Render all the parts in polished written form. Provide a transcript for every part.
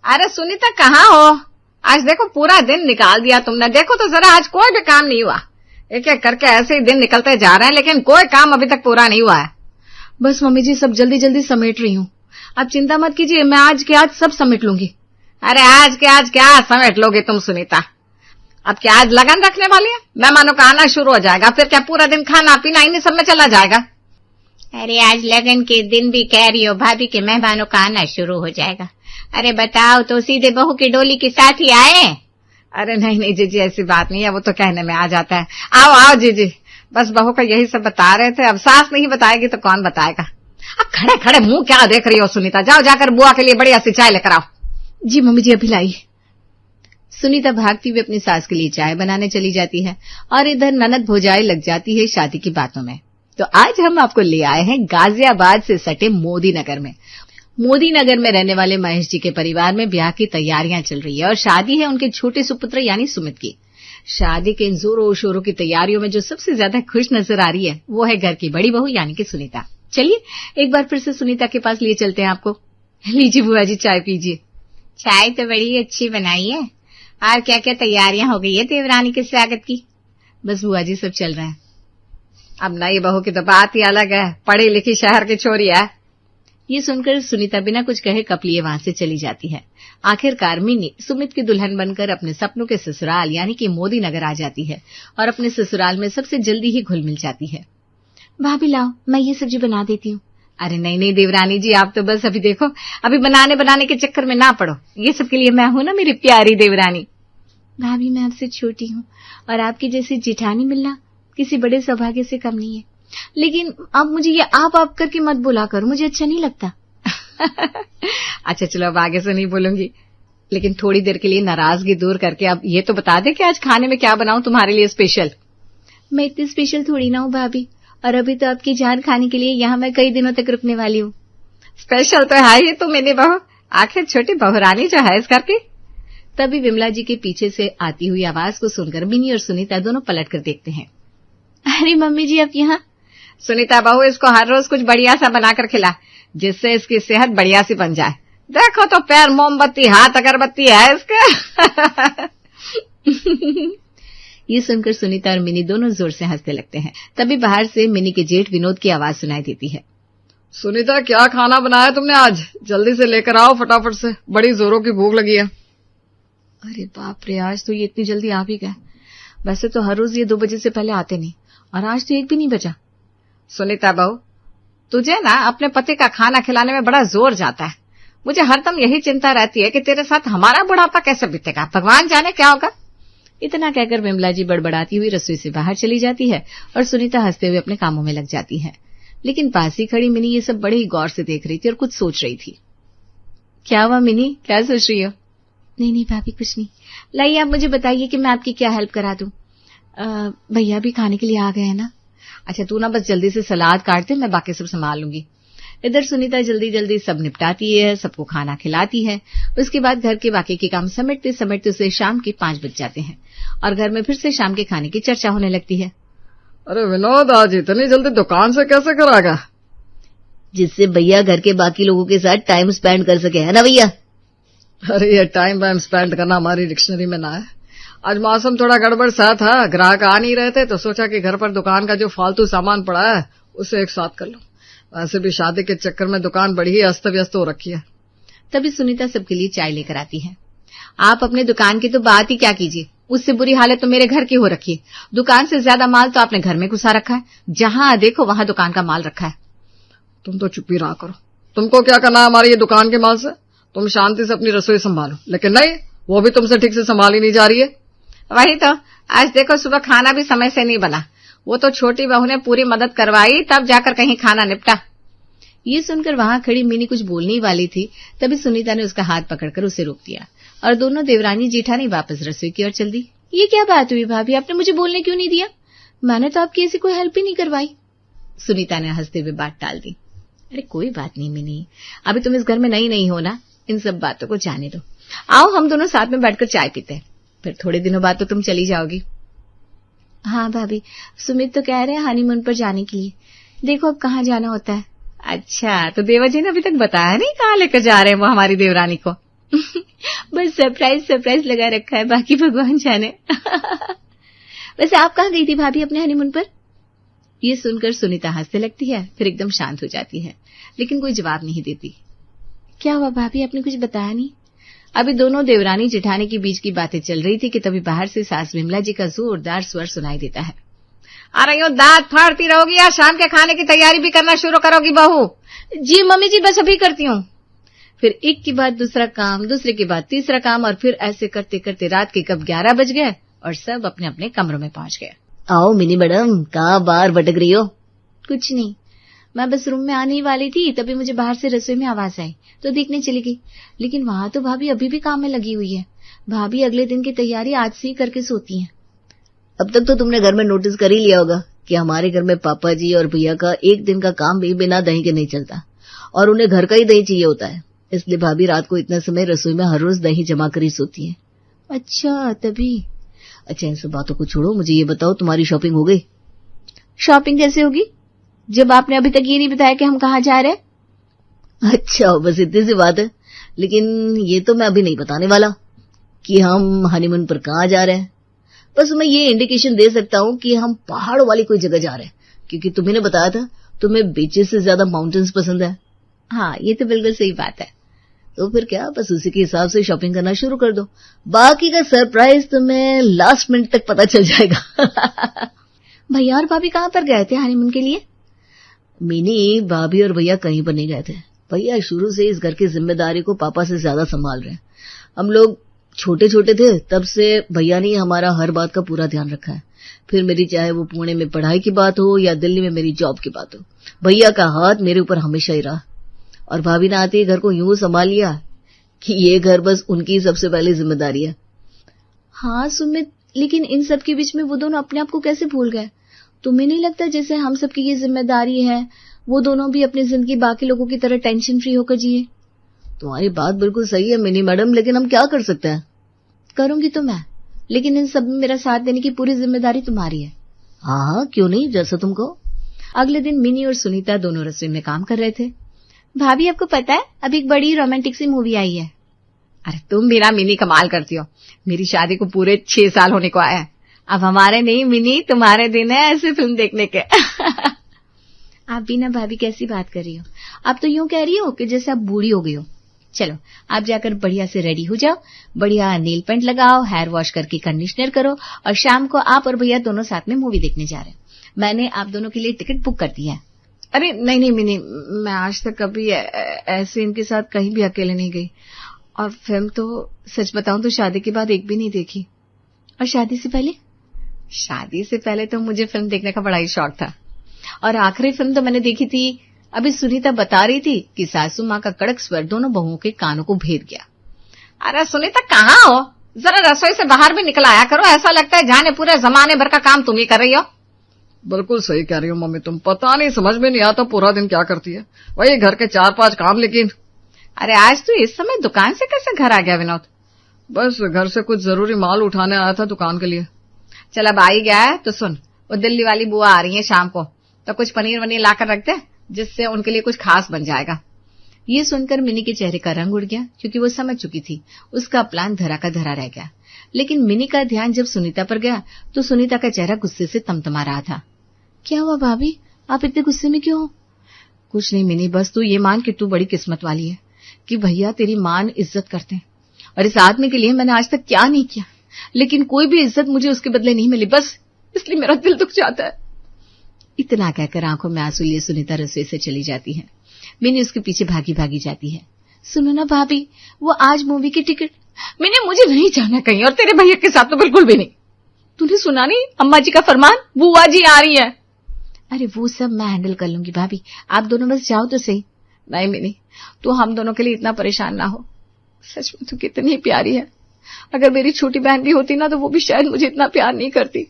अरे सुनीता कहाँ हो? आज देखो पूरा दिन निकाल दिया तुमने। देखो तो जरा आज कोई भी काम नहीं हुआ। एक एक करके ऐसे ही दिन निकलते जा रहे हैं, लेकिन कोई काम अभी तक पूरा नहीं हुआ है। बस मम्मी जी सब जल्दी जल्दी समेट रही हूँ, आप चिंता मत कीजिए, मैं आज के आज सब समेट लूंगी। अरे आज के आज क्या समेट लोगे तुम सुनीता? अब क्या आज लगन रखने वाली है? मेहमानों का आना शुरू हो जाएगा, फिर क्या पूरा दिन खाना पीना इन्हीं सब में चला जाएगा? अरे आज लगन के दिन भी कह रही हो भाभी के मेहमानों का आना शुरू हो जाएगा। अरे बताओ तो सीधे बहू की डोली के साथ ही आए? अरे नहीं नहीं जीजी, ऐसी बात नहीं है, वो तो कहने में आ जाता है। आओ आओ जीजी, बस बहू का यही सब बता रहे थे। अब सास नहीं बताएगी तो कौन बताएगा? अब खड़े खड़े मुंह क्या देख रही हो सुनीता? जाओ जाकर बुआ के लिए बढ़िया सी चाय लेकर आओ। जी मम्मी जी अभी लाई। सुनीता भागती हुई अपनी सास के लिए चाय बनाने चली जाती है और इधर ननद भौजाई लग जाती है शादी की बातों में। तो आज हम आपको ले आए हैं गाजियाबाद से सटे मोदी नगर में। मोदी नगर में रहने वाले महेश जी के परिवार में ब्याह की तैयारियां चल रही है और शादी है उनके छोटे सुपुत्र यानी सुमित की। शादी के इन जोरों शोरों की तैयारियों में जो सबसे ज्यादा खुश नजर आ रही है वो है घर की बड़ी बहू यानी कि सुनीता। चलिए एक बार फिर से सुनीता के पास लिए चलते हैं आपको। लीजिए बुआ जी चाय पीजिए। चाय तो बड़ी अच्छी बनाई है। और क्या क्या तैयारियां हो गई है देवरानी के स्वागत की? बस बुआ जी सब चल रहा है। अब नई बहू की तो बात ही अलग है, पढ़ी लिखी शहर की छोरी है। ये सुनकर सुनीता बिना कुछ कहे कप लिए वहां से चली जाती है। आखिरकार मिनी सुमित की दुल्हन बनकर अपने सपनों के ससुराल यानी कि मोदी नगर आ जाती है और अपने ससुराल में सबसे जल्दी ही घुल मिल जाती है। भाभी लाओ मैं ये सब्जी बना देती हूँ। अरे नहीं नहीं देवरानी जी, आप तो बस अभी देखो, अभी बनाने के चक्कर में ना पड़ो। ये सब के लिए मैं हूं ना मेरी प्यारी देवरानी। भाभी मैं आपसे छोटी हूँ और आपकी जैसी जेठानी मिलना किसी बड़े सौभाग्य से कम नहीं है, लेकिन अब मुझे ये आप करके मत बोला करो, मुझे अच्छा नहीं लगता। अच्छा चलो अब आगे से नहीं बोलूंगी, लेकिन थोड़ी देर के लिए नाराजगी दूर करके अब ये तो बता दे कि आज खाने में क्या बनाऊं तुम्हारे लिए स्पेशल। मैं इतनी स्पेशल थोड़ी ना हूँ भाभी, और अभी तो आपकी जान खाने के लिए यहाँ मैं कई दिनों तक रुकने वाली हूँ। स्पेशल तो है ही तो मेरी बहू, आखिर छोटी बहुरानी जो है इस घर की। तभी विमला जी के पीछे से आती हुई आवाज को सुनकर मिनी और सुनीता दोनों पलट कर देखते हैं। अरे मम्मी जी आप यहाँ? सुनीता बहू इसको हर रोज कुछ बढ़िया सा बनाकर खिला, जिससे इसकी सेहत बढ़िया सी बन जाए। देखो तो पैर मोमबत्ती हाथ अगरबत्ती है इसके। ये सुनकर सुनीता और मिनी दोनों जोर से हंसने लगते हैं। तभी बाहर से मिनी के जेठ विनोद की आवाज सुनाई देती है। सुनीता क्या खाना बनाया तुमने आज? जल्दी से लेकर आओ फटाफट से, बड़ी जोरों की भूख लगी है। अरे बाप रे, आज तो ये इतनी जल्दी आ भी गए। वैसे तो हर रोज ये 2 बजे से पहले आते नहीं, और आज तो 1 भी नहीं बजा। सुनीता बहू तुझे ना अपने पति का खाना खिलाने में बड़ा जोर जाता है। मुझे हरदम यही चिंता रहती है कि तेरे साथ हमारा बुढ़ापा कैसे बीतेगा, भगवान जाने क्या होगा। इतना कहकर विमला जी बड़बड़ाती हुई रसोई से बाहर चली जाती है और सुनीता हंसते हुए अपने कामों में लग जाती है। लेकिन पास ही खड़ी मिनी ये सब बड़े ही गौर से देख रही थी और कुछ सोच रही थी। क्या हुआ मिनी, क्या सोच रही हो? नहीं भाभी कुछ नहीं। लाइए आप मुझे बताइए कि मैं आपकी क्या हेल्प करा दूं। भैया भी खाने के लिए आ गए हैं ना? अच्छा तू ना बस जल्दी से सलाद काट दे, मैं बाकी सब संभाल लूंगी। इधर सुनीता जल्दी जल्दी सब निपटाती है, सबको खाना खिलाती है। उसके बाद घर के बाकी के काम समेटते समेटते उसे शाम के 5 बज जाते हैं और घर में फिर से शाम के खाने की चर्चा होने लगती है। अरे विनोद आज इतनी जल्दी दुकान से कैसे करागा? जिससे भैया घर के बाकी लोगों के साथ टाइम स्पेंड कर सके, है ना भैया? अरे ये टाइम स्पेंड करना हमारी डिक्शनरी में ना है। आज मौसम थोड़ा गड़बड़ सा था, ग्राहक आ नहीं रहे थे, तो सोचा कि घर पर दुकान का जो फालतू सामान पड़ा है उसे एक साथ कर लूं। वैसे भी शादी के चक्कर में दुकान बड़ी ही अस्त व्यस्त हो रखी है। तभी सुनीता सबके लिए चाय लेकर आती है। आप अपने दुकान की तो बात ही क्या कीजिए, उससे बुरी हालत तो मेरे घर की हो रखी है। दुकान से ज्यादा माल तो आपने घर में घुसा रखा है, जहां देखो वहां दुकान का माल रखा है। तुम तो चुप ही रहा करो, तुमको क्या करना है हमारी ये दुकान के माल से? तुम शांति से अपनी रसोई संभालो। लेकिन नहीं, वो भी तुमसे ठीक से संभाली नहीं जा रही है। वही तो, आज देखो सुबह खाना भी समय से नहीं बना। वो तो छोटी बहू ने पूरी मदद करवाई, तब जाकर कहीं खाना निपटा। ये सुनकर वहां खड़ी मिनी कुछ बोलने वाली थी, तभी सुनीता ने उसका हाथ पकड़कर उसे रोक दिया और दोनों देवरानी जेठानी वापस रसोई की ओर चल दी। ये क्या बात हुई भाभी, आपने मुझे बोलने क्यों नहीं दिया? मैंने तो आपकी ऐसी कोई हेल्प ही नहीं करवाई। सुनीता ने हंसते हुए बात टाल दी। अरे कोई बात नहीं मिनी, अभी तुम इस घर में नई हो ना, इन सब बातों को जाने दो। आओ हम दोनों साथ में बैठकर चाय पीते हैं, फिर थोड़े दिनों बाद तो तुम चली जाओगी। हाँ भाभी, सुमित तो कह रहे हैं हनीमून पर जाने के लिए, देखो अब कहाँ जाना होता है। अच्छा, तो देवा जी ने अभी तक बताया नहीं कहाँ लेकर जा रहे हैं वो हमारी देवरानी को? बस सरप्राइज लगा रखा है, बाकी भगवान जाने। वैसे आप कहाँ गई थी भाभी अपने हनीमून पर? ये सुनकर सुनीता हंसने लगती है, फिर एकदम शांत हो जाती है, लेकिन कोई जवाब नहीं देती। क्या हुआ भाभी, आपने कुछ बताया नहीं? अभी दोनों देवरानी जेठानी के बीच की बातें चल रही थी कि तभी बाहर से सास विमला जी का जोरदार स्वर सुनाई देता है। अरे यो दांत फाड़ती रहोगी या शाम के खाने की तैयारी भी करना शुरू करोगी बहू? जी मम्मी जी, बस अभी करती हूँ। फिर एक के बाद दूसरा काम, दूसरे के बाद तीसरा काम, और फिर ऐसे करते करते रात के कब 11 बज गए और सब अपने अपने कमरों में पहुंच गए। आओ मिनी मैडम, कहाँ बाहर भटक रही हो? कुछ नहीं, मैं बस रूम में आने ही वाली थी, तभी मुझे बाहर से रसोई में आवाज आई तो देखने चली गई। लेकिन वहां तो भाभी अभी भी काम में लगी हुई है। भाभी अगले दिन की तैयारी आज से ही करके सोती हैं। अब तक तो तुमने घर में नोटिस कर ही लिया होगा कि हमारे घर में पापा जी और भैया का एक दिन का काम भी बिना दही के नहीं चलता, और उन्हें घर का ही दही चाहिए होता है। इसलिए भाभी रात को इतना समय रसोई में हर रोज दही जमा कर ही सोती है। अच्छा, तभी। अच्छा, इन सब बातों को छोड़ो, मुझे ये बताओ तुम्हारी शॉपिंग हो गई? शॉपिंग कैसे होगी जब आपने अभी तक ये नहीं बताया कि हम कहाँ जा रहे हैं? अच्छा, बस इतनी सी बात है। लेकिन ये तो मैं अभी नहीं बताने वाला कि हम हनीमून पर कहाँ जा रहे हैं। बस मैं ये इंडिकेशन दे सकता हूँ कि हम पहाड़ों वाली कोई जगह जा रहे हैं, क्योंकि तुम्ही ने बताया था तुम्हें बीचेस से ज्यादा माउंटेन्स पसंद है। हाँ, ये तो बिल्कुल सही बात है। तो फिर क्या, बस उसी के हिसाब से शॉपिंग करना शुरू कर दो। बाकी का सरप्राइज तुम्हें लास्ट मिनट तक पता चल जाएगा। भैया और भाभी कहाँ पर गए थे हनीमून के लिए? मिनी, भाभी और भैया कहीं पर नहीं गए थे। भैया शुरू से इस घर की जिम्मेदारी को पापा से ज्यादा संभाल रहे हैं। हम लोग छोटे छोटे थे तब से भैया ने हमारा हर बात का पूरा ध्यान रखा है। फिर मेरी चाहे वो पुणे में पढ़ाई की बात हो या दिल्ली में मेरी जॉब की बात हो, भैया का हाथ मेरे ऊपर हमेशा ही रहा। और भाभी ने आते ही घर को यूं संभाल लिया कि ये घर बस उनकी सबसे पहली जिम्मेदारी है। हाँ सुमित, लेकिन इन सब के बीच में वो दोनों अपने आप को कैसे भूल गए? तुम्हें नहीं लगता जैसे हम सबकी ये जिम्मेदारी है, वो दोनों भी अपनी जिंदगी बाकी लोगों की तरह टेंशन फ्री होकर जिए? तुम्हारी बात बिल्कुल सही है मिनी मैडम, लेकिन हम क्या कर सकते हैं? करूंगी तो मैं, लेकिन इन सब में मेरा साथ देने की पूरी जिम्मेदारी तुम्हारी है। हाँ, क्यों नहीं, जैसा तुम कहो। अगले दिन मिनी और सुनीता दोनों रसोई में काम कर रहे थे। भाभी, आपको पता है अभी एक बड़ी रोमांटिक सी मूवी आई है। अरे तुम भी ना मिनी कमाल करती हो। मेरी शादी को पूरे 6 साल होने को आए हैं। अब हमारे नहीं मिनी, तुम्हारे दिन है ऐसे फिल्म देखने के। आप भी ना भाभी कैसी बात कर रही हो? आप तो यूं कह रही हो कि जैसे आप बूढ़ी हो गई हो। चलो आप जाकर बढ़िया से रेडी हो जाओ, बढ़िया नेल पेंट लगाओ, हेयर वॉश करके कंडीशनर करो, और शाम को आप और भैया दोनों साथ में मूवी देखने जा रहे हैं। मैंने आप दोनों के लिए टिकट बुक कर दी है। अरे नहीं मिनी, मैं आज तक कभी ऐसे इनके साथ कहीं भी अकेले नहीं गई, और फिल्म तो सच बताऊं तो शादी के बाद एक भी नहीं देखी। और शादी से पहले? शादी से पहले तो मुझे फिल्म देखने का बड़ा ही शौक था, और आखिरी फिल्म तो मैंने देखी थी, अभी सुनीता बता रही थी कि सासू माँ का कड़क स्वर दोनों बहुओं के कानों को भेद गया। अरे सुनीता, कहाँ हो? जरा रसोई से बाहर भी निकल आया करो, ऐसा लगता है जाने पूरे जमाने भर का काम तुम ही कर रही हो। बिल्कुल सही कह रही हो मम्मी, तुम पता नहीं, समझ में नहीं आता पूरा दिन क्या करती है। वही घर के 4-5 काम। लेकिन अरे आज तो इस समय दुकान से कैसे घर आ गया विनोद? बस घर से कुछ जरूरी माल उठाने आया था दुकान के लिए। चल अब आ ही गया है तो सुन, वो दिल्ली वाली बुआ आ रही है शाम को, तो कुछ पनीर वनीर लाकर रख दे, जिससे उनके लिए कुछ खास बन जाएगा। ये सुनकर मिनी के चेहरे का रंग उड़ गया, क्योंकि वो समझ चुकी थी उसका प्लान धरा का धरा रह गया। लेकिन मिनी का ध्यान जब सुनीता पर गया तो सुनीता का चेहरा गुस्से से तमतमा रहा था। क्या हुआ भाभी, आप इतने गुस्से में क्यों हो? कुछ नहीं मिनी, बस तू ये मान कि तू बड़ी किस्मत वाली है कि भैया तेरी मान इज्जत करते हैं, और इस आदमी के लिए मैंने आज तक क्या नहीं किया, लेकिन कोई भी इज्जत मुझे उसके बदले नहीं मिली, बस इसलिए मेरा दिल दुख जाता है। इतना कहकर आंखों में आंसू लिए सुनीता रसोई से चली जाती है। मिनी उसके पीछे भागी भागी जाती है। सुनो ना भाभी, वो आज मूवी की टिकट। मिनी मुझे नहीं जाना कहीं, और तेरे भैया के साथ तो बिल्कुल भी नहीं। तूने सुना नहीं, अम्मा जी का फरमान, बुआ जी आ रही है। अरे वो सब मैं हैंडल कर लूंगी भाभी, आप दोनों बस जाओ तो सही। नहीं मिनी, तू हम दोनों के लिए इतना परेशान ना हो। सच में तू कितनी प्यारी है। अगर मेरी छोटी बहन भी होती ना तो वो भी शायद मुझे इतना प्यार नहीं करती।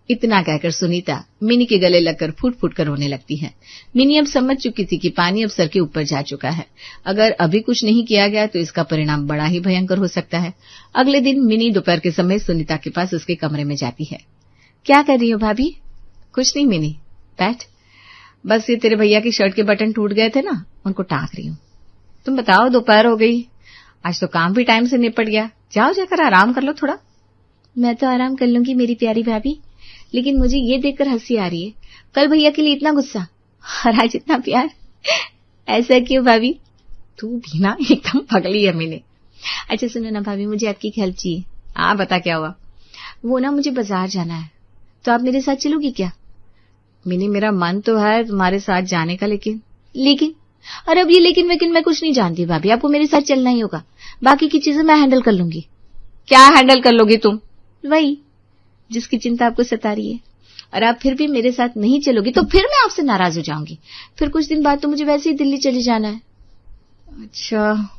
इतना कहकर सुनीता मिनी के गले लगकर फूट फूट कर रोने लगती है। मिनी अब समझ चुकी थी कि पानी अब सर के ऊपर जा चुका है। अगर अभी कुछ नहीं किया गया तो इसका परिणाम बड़ा ही भयंकर हो सकता है। अगले दिन मिनी दोपहर के समय सुनीता के पास उसके कमरे में जाती है। क्या कर रही हो भाभी? कुछ नहीं मिनी, बैठ। बस ये तेरे भैया की शर्ट के बटन टूट गए थे ना, उनको टाँक रही हूँ। तुम बताओ, दोपहर हो गई आज तो काम भी टाइम से निपट गया। जाओ जाकर आराम कर लो थोड़ा। मैं तो आराम कर लूंगी मेरी प्यारी भाभी, लेकिन मुझे ये देखकर हंसी आ रही है। कल भैया के लिए इतना गुस्सा और आज इतना प्यार, ऐसा क्यों भाभी? तू भी ना एकदम पगली है मीनी। अच्छा सुनो ना भाभी, मुझे आपकी हेल्प चाहिए। हाँ बता क्या हुआ? वो ना मुझे बाजार जाना है, तो आप मेरे साथ चलोगी क्या? मिनी मेरा मन तो है तुम्हारे साथ जाने का, लेकिन और अब ये लेकिन मैं कुछ नहीं जानती भाभी, आपको मेरे साथ चलना ही होगा। बाकी की चीजें मैं हैंडल कर लूंगी। क्या हैंडल कर लोगी तुम? वही जिसकी चिंता आपको सता रही है। और आप फिर भी मेरे साथ नहीं चलोगी तो फिर मैं आपसे नाराज हो जाऊंगी। फिर कुछ दिन बाद तो मुझे वैसे ही दिल्ली चले जाना है। अच्छा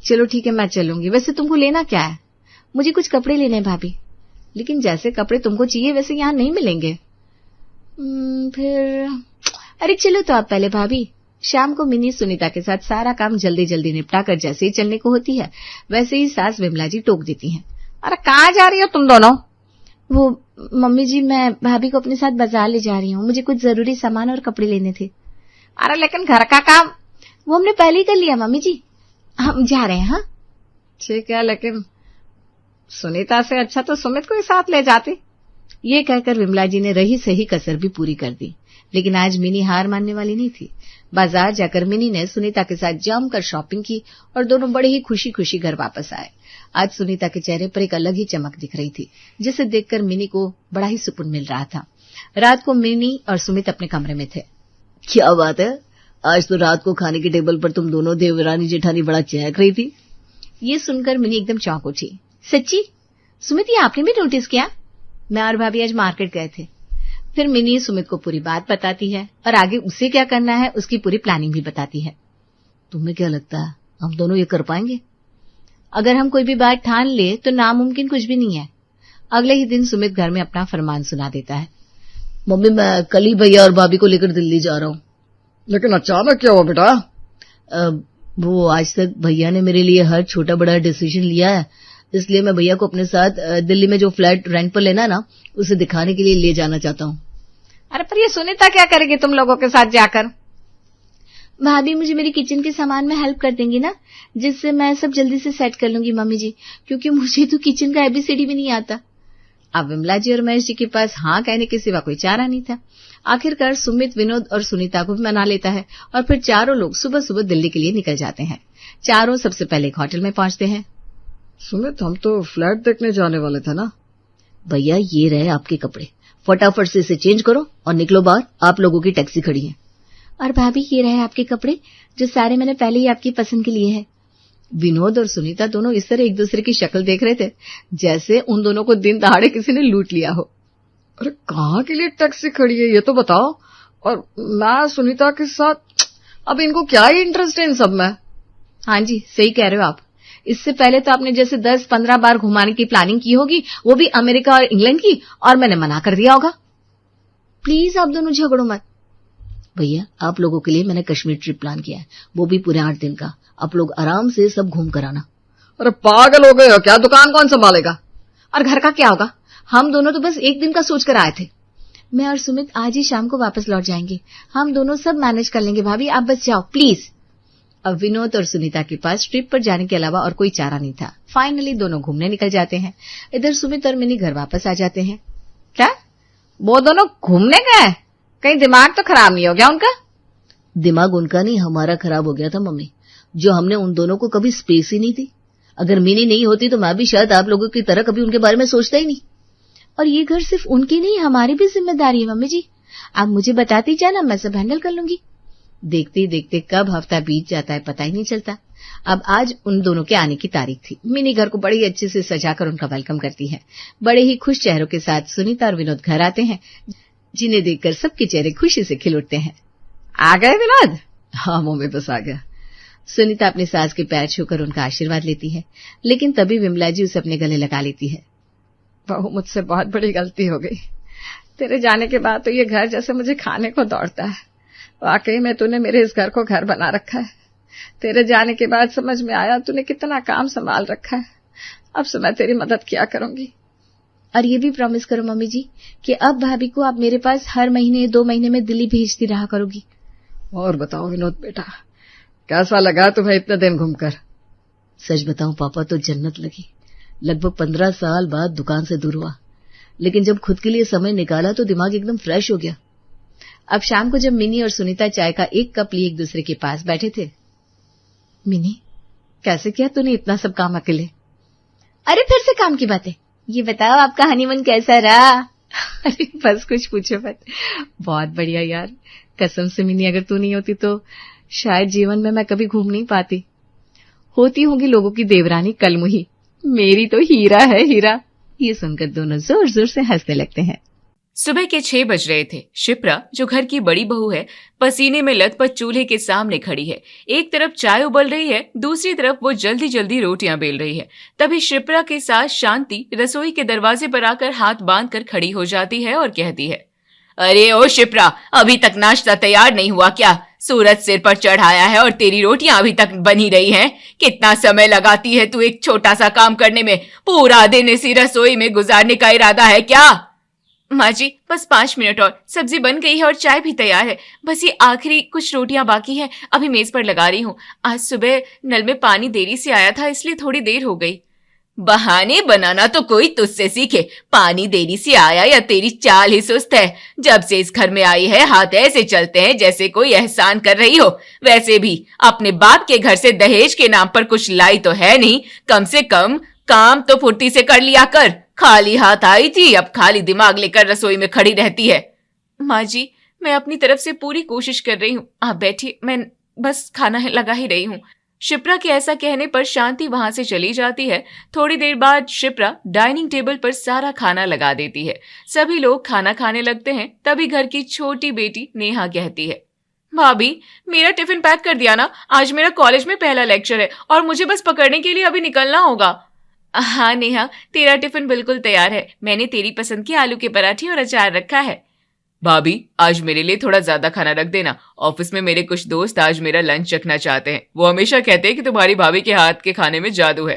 चलो ठीक है, मैं चलूंगी। वैसे तुमको लेना क्या है? मुझे कुछ कपड़े लेने हैं भाभी। लेकिन जैसे कपड़े तुमको चाहिए वैसे यहाँ नहीं मिलेंगे। फिर अरे चलो तो आप पहले भाभी। शाम को मिनी सुनीता के साथ सारा काम जल्दी जल्दी निपटा कर जैसे ही चलने को होती है वैसे ही सास विमला जी टोक देती हैं। अरे कहाँ जा रही हो तुम दोनों? वो मम्मी जी, मैं भाभी को अपने साथ बाजार ले जा रही हूँ। मुझे कुछ जरूरी सामान और कपड़े लेने थे। अरे लेकिन घर का काम? वो हमने पहले ही कर लिया मम्मी जी, हम जा रहे हैं। हाँ ठीक है, लेकिन सुनीता से अच्छा तो सुमित को ही साथ ले जाती। ये कहकर विमला जी ने रही सही कसर भी पूरी कर दी। लेकिन आज मिनी हार मानने वाली नहीं थी। बाजार जाकर मिनी ने सुनीता के साथ जमकर शॉपिंग की और दोनों बड़े ही खुशी खुशी घर वापस आए। आज सुनीता के चेहरे पर एक अलग ही चमक दिख रही थी, जिसे देखकर मिनी को बड़ा ही सुकून मिल रहा था। रात को मिनी और सुमित अपने कमरे में थे। क्या बात है, आज तो रात को खाने के टेबल पर तुम दोनों देवरानी जेठानी बड़ा चहक रही थी। ये सुनकर मिनी एकदम चौंक उठी। सच्ची सुमित, ये आपने भी नोटिस किया? मैं और भाभी आज मार्केट गए थे। फिर मिनी सुमित को पूरी बात बताती है और आगे उसे क्या करना है उसकी पूरी प्लानिंग भी बताती है। तुम्हें क्या लगता है हम दोनों ये कर पाएंगे? अगर हम कोई भी बात ठान ले तो नामुमकिन कुछ भी नहीं है। अगले ही दिन सुमित घर में अपना फरमान सुना देता है। मम्मी, मैं कल ही भैया और भाभी को लेकर दिल्ली जा रहा हूँ। लेकिन अचानक क्या हुआ बेटा? वो आज तक भैया ने मेरे लिए हर छोटा बड़ा डिसीजन लिया है, इसलिए मैं भैया को अपने साथ दिल्ली में जो फ्लैट रेंट पर लेना है ना, उसे दिखाने के लिए ले जाना चाहता हूँ। अरे पर ये सुनीता क्या करेगी तुम लोगों के साथ जाकर? भाभी मुझे मेरी किचन के सामान में हेल्प कर देंगी ना, जिससे मैं सब जल्दी से सेट कर लूंगी मम्मी जी, क्योंकि मुझे तो किचन का एबीसीडी भी नहीं आता। अब विमला जी और महेश जी के पास हाँ कहने के सिवा कोई चारा नहीं था। आखिरकार सुमित विनोद और सुनीता को भी मना लेता है और फिर चारों लोग सुबह सुबह दिल्ली के लिए निकल जाते हैं। चारों सबसे पहले एक होटल में पहुंचते हैं। सुमित, हम तो फ्लैट देखने जाने वाले थे ना? भैया ये रहे आपके कपड़े, फटाफट से इसे चेंज करो और निकलो बाहर, आप लोगों की टैक्सी खड़ी है। और भाभी ये रहे आपके कपड़े, जो सारे मैंने पहले ही आपकी पसंद के लिए हैं। विनोद और सुनीता दोनों इस तरह एक दूसरे की शक्ल देख रहे थे जैसे उन दोनों को दिन दहाड़े किसी ने लूट लिया हो। अरे कहाँ के लिए टैक्सी खड़ी है ये तो बताओ। और मैं सुनीता के साथ, अब इनको क्या ही इंटरेस्ट है इन सब में? हाँ जी सही कह रहे हो आप। इससे पहले तो आपने जैसे 10-15 बार घुमाने की प्लानिंग की होगी, वो भी अमेरिका और इंग्लैंड की, और मैंने मना कर दिया होगा। प्लीज आप दोनों झगड़ो मत। भैया आप लोगों के लिए मैंने कश्मीर ट्रिप प्लान किया है, वो भी पूरे 8 दिन का। आप लोग आराम से सब घूम कर आना। अरे पागल हो गए हो क्या? दुकान कौन संभालेगा? और घर का क्या होगा? हम दोनों तो बस एक दिन का सोच कर आए थे। मैं और सुमित आज ही शाम को वापस लौट जाएंगे। हम दोनों सब मैनेज कर लेंगे भाभी, आप बस जाओ प्लीज। अब विनोद और सुनीता के पास ट्रिप पर जाने के अलावा और कोई चारा नहीं था। फाइनली दोनों घूमने निकल जाते हैं। इधर सुमित और मिनी घर वापस आ जाते हैं। क्या वो दोनों घूमने गए? कहीं दिमाग तो खराब नहीं हो गया उनका? दिमाग उनका नहीं, हमारा खराब हो गया था मम्मी, जो हमने उन दोनों को कभी स्पेस ही नहीं दी। अगर मिनी नहीं होती तो मैं भी शायद आप लोगों की तरह कभी उनके बारे में सोचता ही नहीं। और ये घर सिर्फ उनकी नहीं, हमारी भी जिम्मेदारी है मम्मी जी। आप मुझे बताती जाना, मैं सब हैंडल कर लूंगी। देखते देखते कब हफ्ता बीत जाता है पता ही नहीं चलता। अब आज उन दोनों के आने की तारीख थी। मिनी घर को बड़ी अच्छे से सजाकर उनका वेलकम करती है। बड़े ही खुश चेहरों के साथ सुनीता और विनोद घर आते हैं, जिन्हें देखकर सबके चेहरे खुशी से खिल उठते हैं। आ गए विनोद? हाँ मम्मी, बस आ गया। सुनीता अपनी सास के पैर छूकर उनका आशीर्वाद लेती है, लेकिन तभी विमला जी उसे अपने गले लगा लेती है। बहू, मुझसे बहुत बड़ी गलती हो गई। तेरे जाने के बाद तो ये घर जैसे मुझे खाने को दौड़ता है। वाकई में तूने मेरे इस घर को घर बना रखा है। तेरे जाने के बाद समझ में आया तूने कितना काम संभाल रखा है। अब से मैं तेरी मदद किया करूंगी। और ये भी प्रॉमिस करो मम्मी जी कि अब भाभी को आप मेरे पास हर महीने 2 महीने में दिल्ली भेजती रहा करोगी। और बताओ विनोद बेटा, कैसा लगा तुम्हें इतने दिन घूमकर? सच बताऊं पापा, तो जन्नत लगी। लगभग 15 साल बाद दुकान से दूर हुआ, लेकिन जब खुद के लिए समय निकाला तो दिमाग एकदम फ्रेश हो गया। अब शाम को जब मिनी और सुनीता चाय का एक कप लिए एक दूसरे के पास बैठे थे, मिनी, कैसे किया तूने इतना सब काम अकेले? अरे फिर से काम की बातें। ये बताओ आपका हनीमून कैसा रहा? अरे बस कुछ पूछो मत, बहुत बढ़िया यार। कसम से मिनी, अगर तू नहीं होती तो शायद जीवन में मैं कभी घूम नहीं पाती। होती होंगी लोगों की देवरानी कलमुही, मेरी तो हीरा है हीरा। ये सुनकर दोनों जोर जोर से हंसने लगते हैं। सुबह के 6 बज रहे थे। शिप्रा, जो घर की बड़ी बहू है, पसीने में लथपथ चूल्हे के सामने खड़ी है। एक तरफ चाय उबल रही है, दूसरी तरफ वो जल्दी जल्दी रोटियां बेल रही है। तभी शिप्रा के साथ शांति रसोई के दरवाजे पर आकर हाथ बांध कर खड़ी हो जाती है और कहती है, अरे ओ शिप्रा, अभी तक नाश्ता तैयार नहीं हुआ क्या? सूरज सिर पर चढ़ाया है और तेरी रोटियां अभी तक बनी रही हैं। कितना समय लगाती है तू एक छोटा सा काम करने में? पूरा दिन इसी रसोई में गुजारने का इरादा है क्या? माँ जी, बस 5 मिनट और, सब्जी बन गई है और चाय भी तैयार है। बस ये आखिरी कुछ रोटियां बाकी है, अभी मेज पर लगा रही हूँ। आज सुबह नल में पानी देरी से आया था, इसलिए थोड़ी देर हो गई। बहाने बनाना तो कोई तुझसे सीखे। पानी देरी से आया या तेरी चाल ही सुस्त है? जब से इस घर में आई है हाथ ऐसे चलते हैं जैसे कोई एहसान कर रही हो। वैसे भी अपने बाप के घर से दहेज के नाम पर कुछ लाई तो है नहीं, कम से कम काम तो फुर्ती से कर लिया कर। खाली हाथ आई थी, अब खाली दिमाग लेकर रसोई में खड़ी रहती है। माँ जी, मैं अपनी तरफ से पूरी कोशिश कर रही हूँ, आप बैठिए, मैं बस खाना लगा ही रही हूँ। शिप्रा के ऐसा कहने पर शांति वहां से चली जाती है। थोड़ी देर बाद शिप्रा डाइनिंग टेबल पर सारा खाना लगा देती है। सभी लोग खाना खाने लगते हैं। तभी घर की छोटी बेटी नेहा कहती है, भाभी, मेरा टिफिन पैक कर दिया ना? आज मेरा कॉलेज में पहला लेक्चर है और मुझे बस पकड़ने के लिए अभी निकलना होगा। हाँ नेहा, तेरा टिफिन बिल्कुल तैयार है। मैंने तेरी पसंद की आलू के पराठे और अचार रखा है। भाभी, आज मेरे लिए थोड़ा ज्यादा खाना रख देना। ऑफिस में मेरे कुछ दोस्त आज मेरा लंच चखना चाहते हैं। वो हमेशा कहते हैं कि तुम्हारी भाभी के हाथ के खाने में जादू है।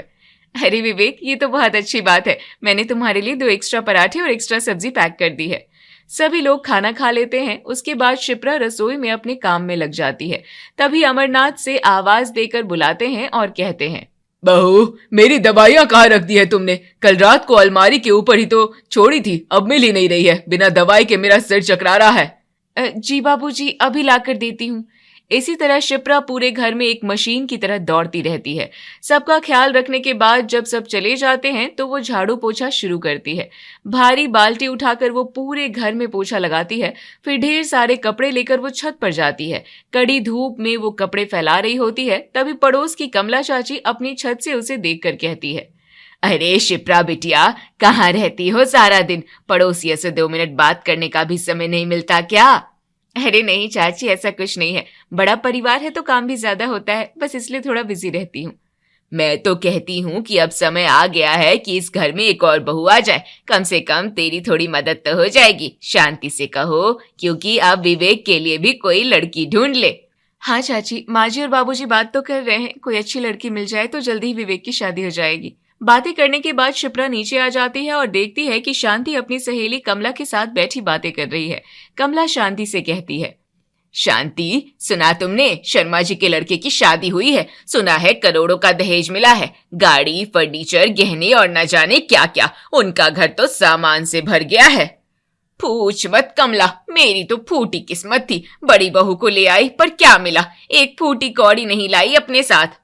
अरे विवेक, ये तो बहुत अच्छी बात है। मैंने तुम्हारे लिए 2 एक्स्ट्रा पराठे और एक्स्ट्रा सब्जी पैक कर दी है। सभी लोग खाना खा लेते हैं। उसके बाद शिप्रा रसोई में अपने काम में लग जाती है। तभी अमरनाथ से आवाज देकर बुलाते हैं और कहते हैं, बहू, मेरी दवाइयां कहाँ रख दी है तुमने? कल रात को अलमारी के ऊपर ही तो छोड़ी थी, अब मिल ही नहीं रही है। बिना दवाई के मेरा सिर चकरा रहा है। जी बाबूजी, अभी लाकर देती हूँ। इसी तरह शिप्रा पूरे घर में एक मशीन की तरह दौड़ती रहती है। सबका ख्याल रखने के बाद जब सब चले जाते हैं तो वो झाड़ू पोछा शुरू करती है। भारी बाल्टी उठाकर वो पूरे घर में पोछा लगाती है। फिर ढेर सारे कपड़े लेकर वो छत पर जाती है। कड़ी धूप में वो कपड़े फैला रही होती है। तभी पड़ोस की कमला चाची अपनी छत से उसे देखकर कहती है, अरे शिप्रा बिटिया, कहाँ रहती हो सारा दिन? पड़ोसियों से 2 मिनट बात करने का भी समय नहीं मिलता क्या? अरे नहीं चाची, ऐसा कुछ नहीं है। बड़ा परिवार है तो काम भी ज्यादा होता है, बस इसलिए थोड़ा बिजी रहती हूँ। मैं तो कहती हूँ कि अब समय आ गया है कि इस घर में एक और बहू आ जाए। कम से कम तेरी थोड़ी मदद तो हो जाएगी। शांति से कहो, क्योंकि अब विवेक के लिए भी कोई लड़की ढूंढ ले। हाँ चाची, माँ जी और बाबूजी बात तो कर रहे हैं, कोई अच्छी लड़की मिल जाए तो जल्दी ही विवेक की शादी हो जाएगी। बातें करने के बाद शिप्रा नीचे आ जाती है और देखती है कि शांति अपनी सहेली कमला के साथ बैठी बातें कर रही है। कमला शांति से कहती है, शांति, सुना तुमने? शर्मा जी के लड़के की शादी हुई है। सुना है करोड़ों का दहेज मिला है। गाड़ी, फर्नीचर, गहने और न जाने क्या क्या। उनका घर तो सामान से भर गया है। पूछ मत कमला, मेरी तो फूटी किस्मत थी। बड़ी बहू को ले आई पर क्या मिला? एक फूटी कौड़ी नहीं लाई अपने साथ।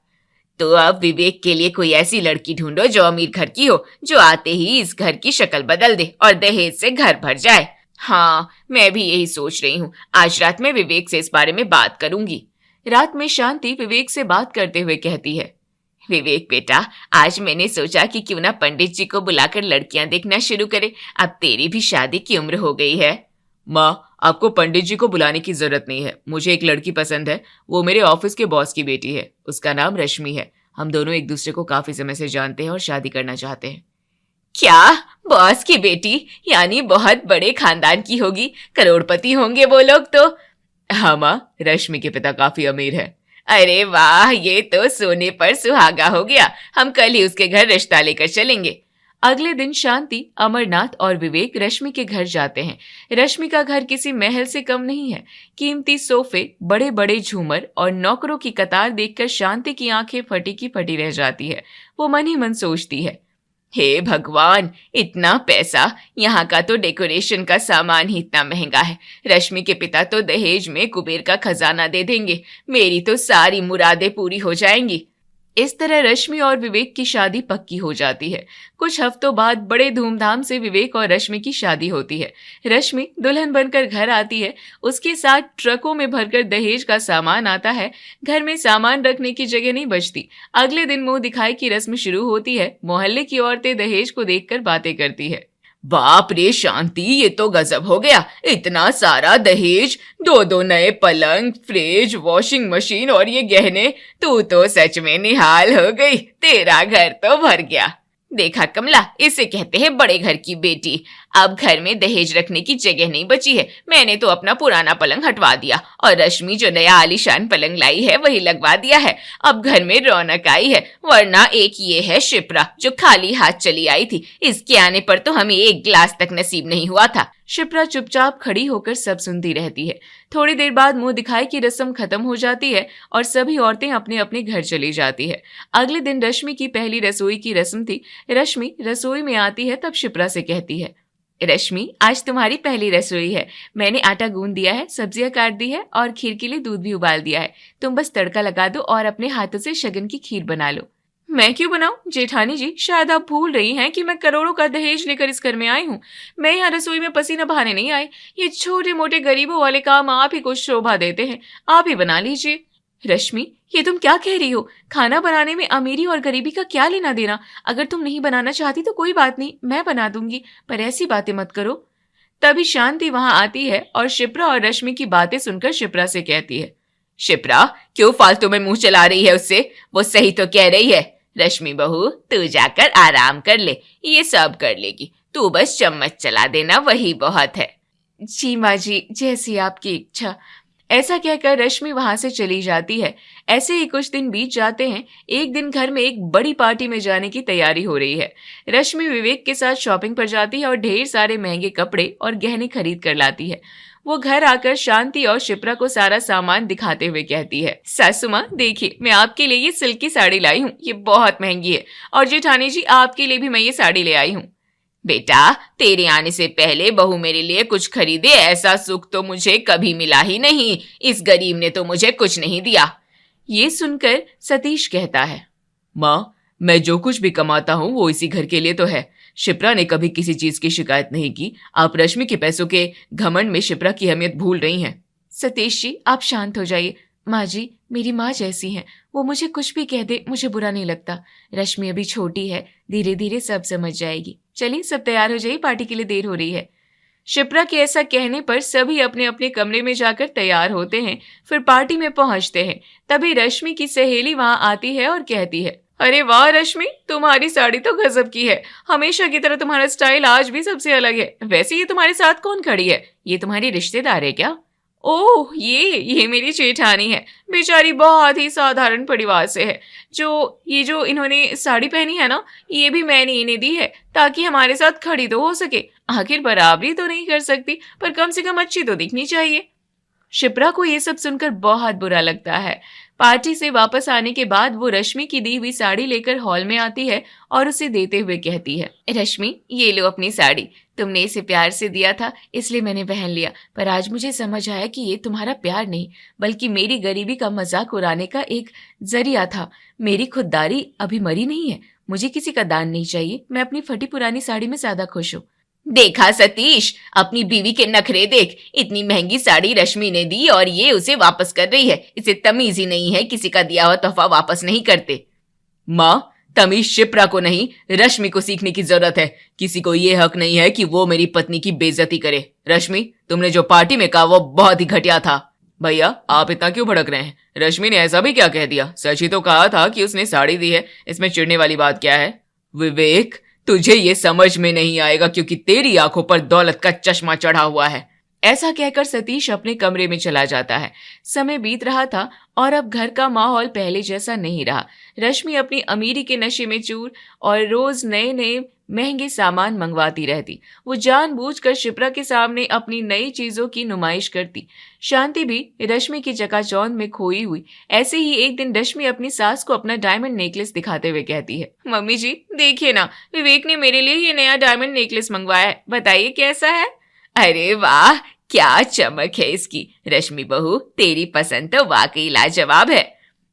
तो अब विवेक के लिए कोई ऐसी लड़की ढूंढो जो अमीर घर की हो, जो आते ही इस घर की शक्ल बदल दे और दहेज से घर भर जाए। हाँ, मैं भी यही सोच रही हूँ। आज रात में विवेक से इस बारे में बात करूंगी। रात में शांति विवेक से बात करते हुए कहती है, विवेक बेटा, आज मैंने सोचा कि क्यों ना पंडित जी को बुलाकर लड़कियां देखना शुरू करे। अब तेरी भी शादी की उम्र हो गई है। माँ, आपको पंडित जी को बुलाने की जरूरत नहीं है। मुझे एक लड़की पसंद है। वो मेरे ऑफिस के बॉस की बेटी है। उसका नाम रश्मि है। हम दोनों एक दूसरे को काफी समय से जानते हैं और शादी करना चाहते हैं। क्या? बॉस की बेटी? यानी बहुत बड़े खानदान की होगी, करोड़पति होंगे वो लोग तो। हाँ माँ, रश्मि के पिता काफी अमीर है। अरे वाह, ये तो सोने पर सुहागा हो गया। हम कल ही उसके घर रिश्ता लेकर चलेंगे। अगले दिन शांति, अमरनाथ और विवेक रश्मि के घर जाते हैं। रश्मि का घर किसी महल से कम नहीं है। कीमती सोफे, बड़े बड़े झूमर और नौकरों की कतार देखकर शांति की आंखें फटी की फटी रह जाती है। वो मन ही मन सोचती है, हे भगवान, इतना पैसा, यहाँ का तो डेकोरेशन का सामान ही इतना महंगा है। रश्मि के पिता तो दहेज में कुबेर का खजाना दे देंगे, मेरी तो सारी मुरादें पूरी हो जाएंगी। इस तरह रश्मि और विवेक की शादी पक्की हो जाती है। कुछ हफ्तों बाद बड़े धूमधाम से विवेक और रश्मि की शादी होती है। रश्मि दुल्हन बनकर घर आती है। उसके साथ ट्रकों में भरकर दहेज का सामान आता है। घर में सामान रखने की जगह नहीं बचती। अगले दिन मुंह दिखाई की रस्म शुरू होती है। मोहल्ले की औरतें दहेज को देखकर बातें करती है। बाप रे शांति, ये तो गजब हो गया, इतना सारा दहेज, 2 नए पलंग, फ्रिज, वॉशिंग मशीन और ये गहने, तू तो सच में निहाल हो गई, तेरा घर तो भर गया। देखा कमला, इसे कहते हैं बड़े घर की बेटी। अब घर में दहेज रखने की जगह नहीं बची है। मैंने तो अपना पुराना पलंग हटवा दिया और रश्मि जो नया आलीशान पलंग लाई है वही लगवा दिया है। अब घर में रौनक आई है, वरना एक ये है शिप्रा जो खाली हाथ चली आई थी। इसके आने पर तो हमें एक गिलास तक नसीब नहीं हुआ था। शिप्रा चुपचाप खड़ी होकर सब सुनती रहती है। थोड़ी देर बाद मुंह दिखाई की रस्म खत्म हो जाती है और सभी औरतें अपने अपने घर चली जाती है। अगले दिन रश्मि की पहली रसोई की रस्म थी। रश्मि रसोई में आती है तब शिप्रा से कहती है, रश्मि, आज तुम्हारी पहली रसोई है। मैंने आटा गूंद दिया है, सब्जियां काट दी है और खीर के लिए दूध भी उबाल दिया है। तुम बस तड़का लगा दो और अपने हाथों से शगन की खीर बना लो। मैं क्यों बनाऊं? जेठानी जी, शायद आप भूल रही हैं कि मैं करोड़ों का दहेज लेकर इस घर में आई हूँ। मैं यहाँ रसोई में पसीना बहाने नहीं आई। ये छोटे मोटे गरीबों वाले काम आप ही को शोभा देते हैं, आप ही बना लीजिए। रश्मि, ये तुम क्या कह रही हो? खाना बनाने में अमीरी और गरीबी का क्या लेना देना? अगर तुम नहीं बनाना चाहती तो कोई बात नहीं, मैं बना दूंगी, पर ऐसी बातें मत करो। तभी शांति वहां आती है और शिप्रा और रश्मि की बातें सुनकर शिप्रा से कहती है, शिप्रा, क्यों फालतू में मुंह चला रही है उससे? वो सही तो कह रही है। रश्मि बहू, तू जाकर आराम कर ले, ये सब कर लेगी। तू बस चम्मच चला देना, वही बहुत है। जी माँ जी, जैसी आपकी इच्छा। ऐसा कहकर रश्मि वहां से चली जाती है। ऐसे ही कुछ दिन बीत जाते हैं। एक दिन घर में एक बड़ी पार्टी में जाने की तैयारी हो रही है। रश्मि विवेक के साथ शॉपिंग पर जाती है और ढेर सारे महंगे कपड़े और गहने खरीद कर लाती है। वो घर आकर शांति और शिप्रा को सारा सामान दिखाते हुए कहती है, सासू माँ देखिए, मैं आपके लिए ये सिल्क की साड़ी लाई हूँ, ये बहुत महंगी है। और जेठानी जी, आपके लिए भी मैं ये साड़ी ले आई हूँ। बेटा, तेरे आने से पहले बहू मेरे लिए कुछ खरीदे, ऐसा सुख तो मुझे कभी मिला ही नहीं। इस गरीब ने तो मुझे कुछ नहीं दिया। ये सुनकर सतीश कहता है, माँ, मैं जो कुछ भी कमाता हूँ वो इसी घर के लिए तो है। शिप्रा ने कभी किसी चीज की शिकायत नहीं की। आप रश्मि के पैसों के घमंड में शिप्रा की अहमियत भूल रही हैं। सतीश जी, आप शांत हो जाइए। माँ जी, मेरी माँ जैसी हैं, वो मुझे कुछ भी कह दे मुझे बुरा नहीं लगता। रश्मि अभी छोटी है, धीरे धीरे सब समझ जाएगी। चलिए, सब तैयार हो जाइए, पार्टी के लिए देर हो रही है। शिप्रा के ऐसा कहने पर सभी अपने अपने कमरे में जाकर तैयार होते हैं। फिर पार्टी में पहुंचते हैं। तभी रश्मि की सहेली वहां आती है और कहती है, अरे वाह रश्मि, तुम्हारी साड़ी तो गजब की है। हमेशा की तरह तुम्हारा स्टाइल आज भी सबसे अलग है। वैसे ये तुम्हारे साथ कौन खड़ी है? ये तुम्हारी रिश्तेदार है क्या? ओह, ये मेरी जेठानी है। बेचारी बहुत ही साधारण परिवार से है। जो इन्होंने साड़ी पहनी है ना, ये भी मैंने इन्हें दी है ताकि हमारे साथ खड़ी तो हो सके। आखिर बराबरी तो नहीं कर सकती, पर कम से कम अच्छी तो दिखनी चाहिए। शिप्रा को ये सब सुनकर बहुत बुरा लगता है। पार्टी से वापस आने के बाद वो रश्मि की दी हुई साड़ी लेकर हॉल में आती है और उसे देते हुए कहती है, रश्मि, ये लो अपनी साड़ी। तुमने इसे प्यार से दिया था इसलिए मैंने पहन लिया, पर आज मुझे समझ आया कि ये तुम्हारा प्यार नहीं बल्कि मेरी गरीबी का मजाक उड़ाने का एक जरिया था। मेरी खुददारी अभी मरी नहीं है। मुझे किसी का दान नहीं चाहिए। मैं अपनी फटी पुरानी साड़ी में ज्यादा खुश हूँ। देखा सतीश, अपनी बीवी के नखरे देख। इतनी महंगी साड़ी रश्मि ने दी और ये उसे वापस कर रही है। इसे तमीज ही नहीं है, किसी का दिया हुआ तोहफा वापस नहीं करते। माँ, तमीज शिप्रा को नहीं, रश्मि को सीखने की जरूरत है। किसी को ये हक नहीं है कि वो मेरी पत्नी की बेइज्जती करे। रश्मि, तुमने जो पार्टी में कहा वो बहुत ही घटिया था। भैया, आप इतना क्यों भड़क रहे हैं? रश्मि ने ऐसा भी क्या कह दिया? सच ही तो कहा था कि उसने साड़ी दी है, इसमें चिढ़ने वाली बात क्या है? विवेक, तुझे ये समझ में नहीं आएगा क्योंकि तेरी आंखों पर दौलत का चश्मा चढ़ा हुआ है। ऐसा कहकर सतीश अपने कमरे में चला जाता है। समय बीत रहा था और अब घर का माहौल पहले जैसा नहीं रहा। रश्मि अपनी अमीरी के नशे में चूर और रोज नए नए महंगे सामान मंगवाती रहती। वो जानबूझकर शिप्रा के सामने अपनी नई चीजों की नुमाइश करती। शांति भी रश्मि की चकाचौंध में खोई हुई। ऐसे ही एक दिन रश्मि अपनी सास को अपना डायमंड नेकलेस दिखाते हुए कहती है, मम्मी जी देखिए ना, विवेक ने मेरे लिए ये नया डायमंड नेकलेस मंगवाया है, बताइए कैसा है। अरे वाह, क्या चमक है इसकी। रश्मि बहू, तेरी पसंद तो वाकई लाजवाब है।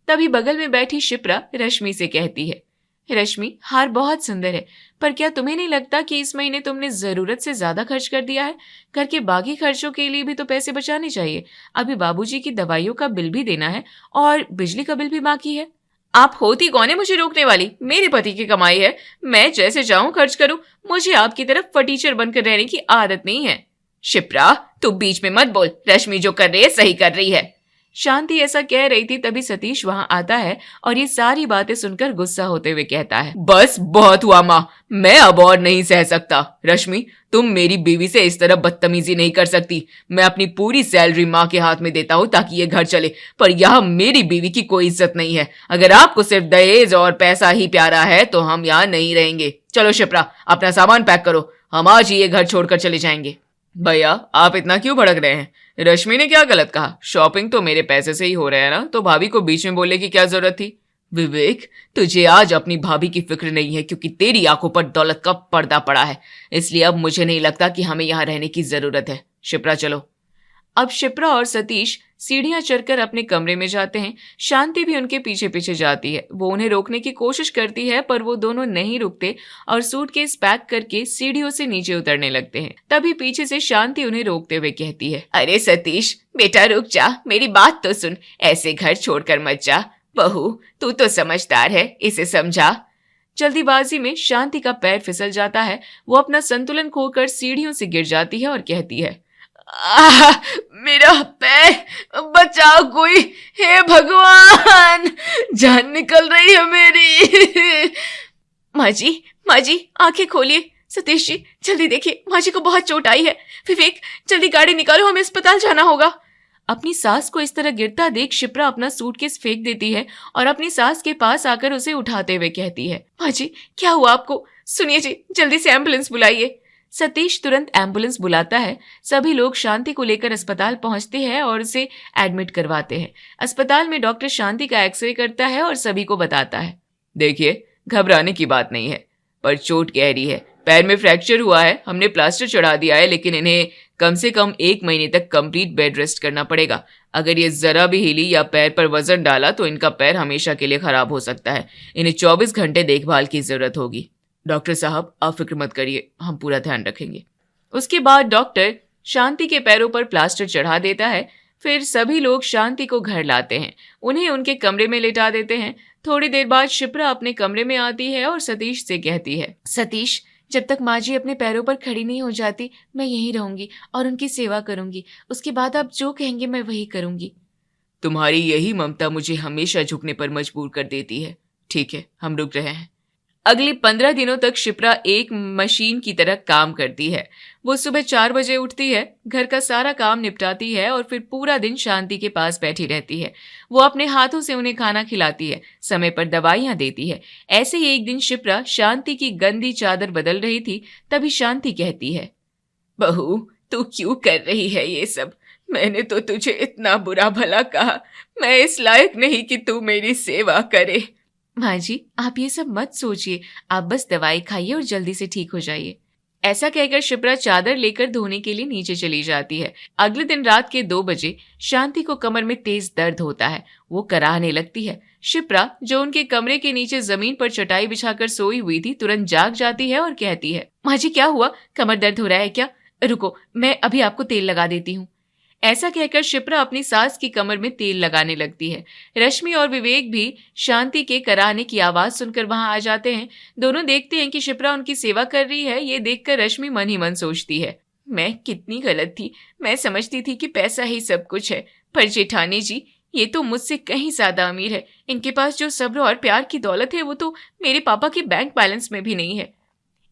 तभी बगल में बैठी शिप्रा रश्मि से कहती है, रश्मि हार बहुत सुंदर है, पर क्या तुम्हें नहीं लगता कि इस महीने तुमने जरूरत से ज्यादा खर्च कर दिया है? घर के बाकी खर्चों के लिए भी तो पैसे बचाने चाहिए। अभी बाबूजी की दवाइयों का बिल भी देना है और बिजली का बिल भी बाकी है। आप होती कौन है मुझे रोकने वाली? मेरे पति की कमाई है, मैं जैसे चाहूं खर्च करूं। मुझे आपकी तरफ फटीचर बनकर रहने की आदत नहीं है। शिप्रा, तू बीच में मत बोल, रश्मि जो कर रही है सही कर रही है। शांति ऐसा कह रही थी तभी सतीश वहां आता है और ये सारी बातें सुनकर गुस्सा होते हुए कहता है, बस बहुत हुआ माँ, मैं अब और नहीं सह सकता। रश्मि, तुम मेरी बीवी से इस तरह बदतमीजी नहीं कर सकती। मैं अपनी पूरी सैलरी माँ के हाथ में देता हूँ ताकि ये घर चले, पर यहाँ मेरी बीवी की कोई इज्जत नहीं है। अगर आपको सिर्फ दहेज और पैसा ही प्यारा है तो हम यहाँ नहीं रहेंगे। चलो शिप्रा, अपना सामान पैक करो, हम आज ही ये घर छोड़कर चले जाएंगे। भैया, आप इतना क्यों भड़क रहे हैं? रश्मि ने क्या गलत कहा? शॉपिंग तो मेरे पैसे से ही हो रहा है ना, तो भाभी को बीच में बोलने की क्या जरूरत थी? विवेक, तुझे आज अपनी भाभी की फिक्र नहीं है क्योंकि तेरी आंखों पर दौलत का पर्दा पड़ा है, इसलिए अब मुझे नहीं लगता कि हमें यहाँ रहने की जरूरत है। शिप्रा चलो। अब शिप्रा और सतीश सीढ़ियां चढ़कर अपने कमरे में जाते हैं। शांति भी उनके पीछे पीछे जाती है। वो उन्हें रोकने की कोशिश करती है पर वो दोनों नहीं रुकते और सूटकेस पैक करके सीढ़ियों से नीचे उतरने लगते हैं। तभी पीछे से शांति उन्हें रोकते हुए कहती है, अरे सतीश बेटा रुक जा, मेरी बात तो सुन, ऐसे घर छोड़कर मत जा। बहू, तू तो समझदार है, इसे समझा। जल्दीबाजी में शांति का पैर फिसल जाता है। वो अपना संतुलन खोकर सीढ़ियों से गिर जाती है और कहती है, मेरा पैर, बचाओ कोई, हे भगवान, जान निकल रही है मेरी। माँ जी आंखें खोलिए। सतीश जी जल्दी देखिए, माँ जी को बहुत चोट आई है। विवेक जल्दी गाड़ी निकालो, हमें अस्पताल जाना होगा। अपनी सास को इस तरह गिरता देख शिप्रा अपना सूटकेस फेंक देती है और अपनी सास के पास आकर उसे उठाते हुए कहती है, माँ जी क्या हुआ आपको? सुनिए जी, जल्दी से एम्बुलेंस बुलाइए। सतीश तुरंत एम्बुलेंस बुलाता है। सभी लोग शांति को लेकर अस्पताल पहुंचते हैं और उसे एडमिट करवाते हैं। अस्पताल में डॉक्टर शांति का एक्सरे करता है और सभी को बताता है, देखिए घबराने की बात नहीं है, पर चोट गहरी है, पैर में फ्रैक्चर हुआ है। हमने प्लास्टर चढ़ा दिया है, लेकिन इन्हें कम से कम 1 महीने तक कंप्लीट बेड रेस्ट करना पड़ेगा। अगर ये जरा भी हिली या पैर पर वजन डाला तो इनका पैर हमेशा के लिए खराब हो सकता है। इन्हें 24 घंटे देखभाल की जरूरत होगी। डॉक्टर साहब आप फिक्र मत करिए, हम पूरा ध्यान रखेंगे। उसके बाद डॉक्टर शांति के पैरों पर प्लास्टर चढ़ा देता है। फिर सभी लोग शांति को घर लाते हैं, उन्हें उनके कमरे में लेटा देते हैं। थोड़ी देर बाद शिप्रा अपने कमरे में आती है और सतीश से कहती है, सतीश जब तक माँ जी अपने पैरों पर खड़ी नहीं हो जाती मैं यहीं रहूंगी और उनकी सेवा करूंगी। उसके बाद आप जो कहेंगे मैं वही करूंगी। तुम्हारी यही ममता मुझे हमेशा झुकने पर मजबूर कर देती है। ठीक है, हम रुक रहे हैं। अगले 15 दिनों तक शिप्रा एक मशीन की तरह काम करती है। वो सुबह 4 बजे उठती है, घर का सारा काम निपटाती है और फिर पूरा दिन शांति के पास बैठी रहती है। वो अपने हाथों से उन्हें खाना खिलाती है, समय पर दवाइयां देती है। ऐसे ही एक दिन शिप्रा शांति की गंदी चादर बदल रही थी, तभी शांति कहती है, बहू तू क्यों कर रही है ये सब? मैंने तो तुझे इतना बुरा भला कहा, मैं इस लायक नहीं कि तू मेरी सेवा करे। माँ जी आप ये सब मत सोचिए, आप बस दवाई खाइए और जल्दी से ठीक हो जाइए। ऐसा कहकर शिप्रा चादर लेकर धोने के लिए नीचे चली जाती है। अगले दिन रात के 2 बजे शांति को कमर में तेज दर्द होता है। वो कराहने लगती है। शिप्रा जो उनके कमरे के नीचे जमीन पर चटाई बिछाकर सोई हुई थी तुरंत जाग जाती है और कहती है, माँ जी क्या हुआ? कमर दर्द हो रहा है क्या? रुको मैं अभी आपको तेल लगा देती हूँ। ऐसा कहकर शिप्रा अपनी सास की कमर में तेल लगाने लगती है। रश्मि और विवेक भी शांति के कराहने की आवाज सुनकर वहां आ जाते हैं। दोनों देखते हैं कि शिप्रा उनकी सेवा कर रही है। ये देखकर रश्मि मन ही मन सोचती है, मैं कितनी गलत थी। मैं समझती थी कि पैसा ही सब कुछ है, पर जेठानी जी ये तो मुझसे कहीं ज्यादा अमीर है। इनके पास जो सब्र और प्यार की दौलत है वो तो मेरे पापा के बैंक बैलेंस में भी नहीं है।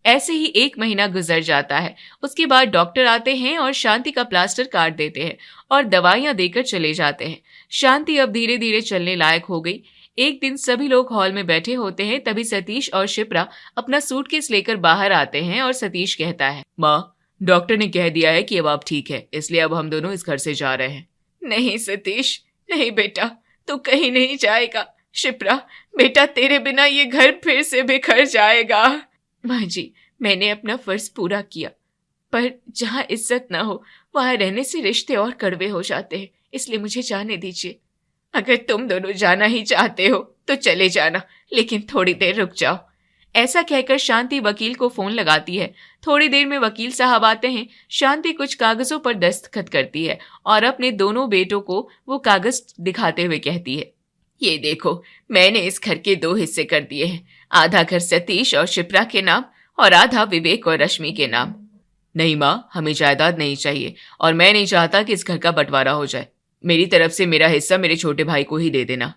ऐसे ही 1 महीना गुजर जाता है। उसके बाद डॉक्टर आते हैं और शांति का प्लास्टर काट देते हैं और दवाइयां देकर चले जाते हैं। शांति अब धीरे धीरे चलने लायक हो गई। एक दिन सभी लोग हॉल में बैठे होते हैं, तभी सतीश और शिप्रा अपना सूटकेस लेकर बाहर आते हैं और सतीश कहता है, माँ, डॉक्टर ने कह दिया है कि अब आप ठीक है, इसलिए अब हम दोनों इस घर से जा रहे हैं। नहीं सतीश, नहीं बेटा, तू कहीं नहीं जाएगा। शिप्रा बेटा, तेरे बिना ये घर फिर से बिखर जाएगा। माँ जी, मैंने अपना फर्ज पूरा किया, पर जहाँ इज्जत न हो वहां रहने से रिश्ते और कड़वे हो जाते हैं, इसलिए मुझे जाने दीजिए। अगर तुम दोनों जाना ही चाहते हो तो चले जाना, लेकिन थोड़ी देर रुक जाओ। ऐसा कहकर शांति वकील को फोन लगाती है। थोड़ी देर में वकील साहब आते हैं। शांति कुछ कागजों पर दस्तखत करती है और अपने दोनों बेटों को वो कागज दिखाते हुए कहती है, ये देखो, मैंने इस घर के 2 हिस्से कर दिए हैं, आधा घर सतीश और शिप्रा के नाम और आधा विवेक और रश्मि के नाम। नहीं माँ, हमें जायदाद नहीं चाहिए और मैं नहीं चाहता कि इस घर का बंटवारा हो जाए। मेरी तरफ से मेरा हिस्सा मेरे छोटे भाई को ही दे देना।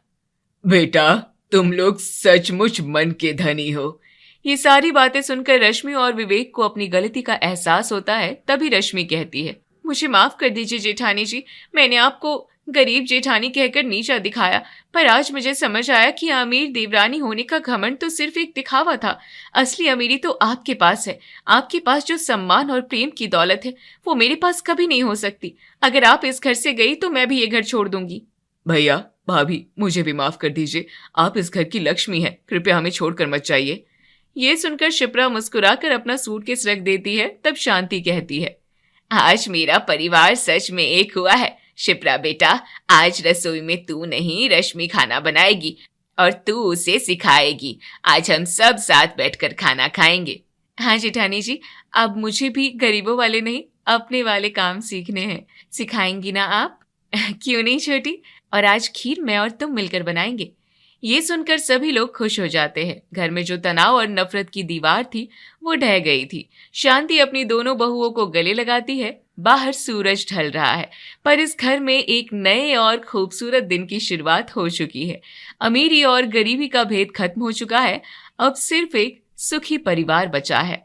बेटा, तुम लोग सचमुच मन के धनी हो। ये सारी बातें सुनकर रश्मि और विवेक को अपनी गलती का एहसास होता है। तभी रश्मि कहती है, मुझे माफ कर दीजिए जेठानी जी, मैंने आपको गरीब जेठानी कहकर नीचा दिखाया, पर आज मुझे समझ आया कि अमीर देवरानी होने का घमंड तो सिर्फ एक दिखावा था। असली अमीरी तो आपके पास है। आपके पास जो सम्मान और प्रेम की दौलत है वो मेरे पास कभी नहीं हो सकती। अगर आप इस घर से गई तो मैं भी ये घर छोड़ दूंगी। भैया, भाभी, मुझे भी माफ कर दीजिए, आप इस घर की लक्ष्मी है, कृपया हमें छोड़कर मत जाइए। ये सुनकर शिप्रा मुस्कुराकर अपना सूटकेस रख देती है। तब शांति कहती है, आज मेरा परिवार सच में एक हुआ है। शिप्रा बेटा, आज रसोई में तू नहीं रश्मि खाना बनाएगी और तू उसे सिखाएगी। आज हम सब साथ बैठकर खाना खाएंगे। हाँ जेठानी जी, अब मुझे भी गरीबों वाले नहीं अपने वाले काम सीखने हैं। सिखाएंगी ना आप? क्यों नहीं छोटी, और आज खीर मैं और तुम मिलकर बनाएंगे। ये सुनकर सभी लोग खुश हो जाते हैं। घर में जो तनाव और नफरत की दीवार थी वो ढह गई थी। शांति अपनी दोनों बहुओं को गले लगाती है। बाहर सूरज ढल रहा है, पर इस घर में एक नए और खूबसूरत दिन की शुरुआत हो चुकी है। अमीरी और गरीबी का भेद खत्म हो चुका है। अब सिर्फ एक सुखी परिवार बचा है।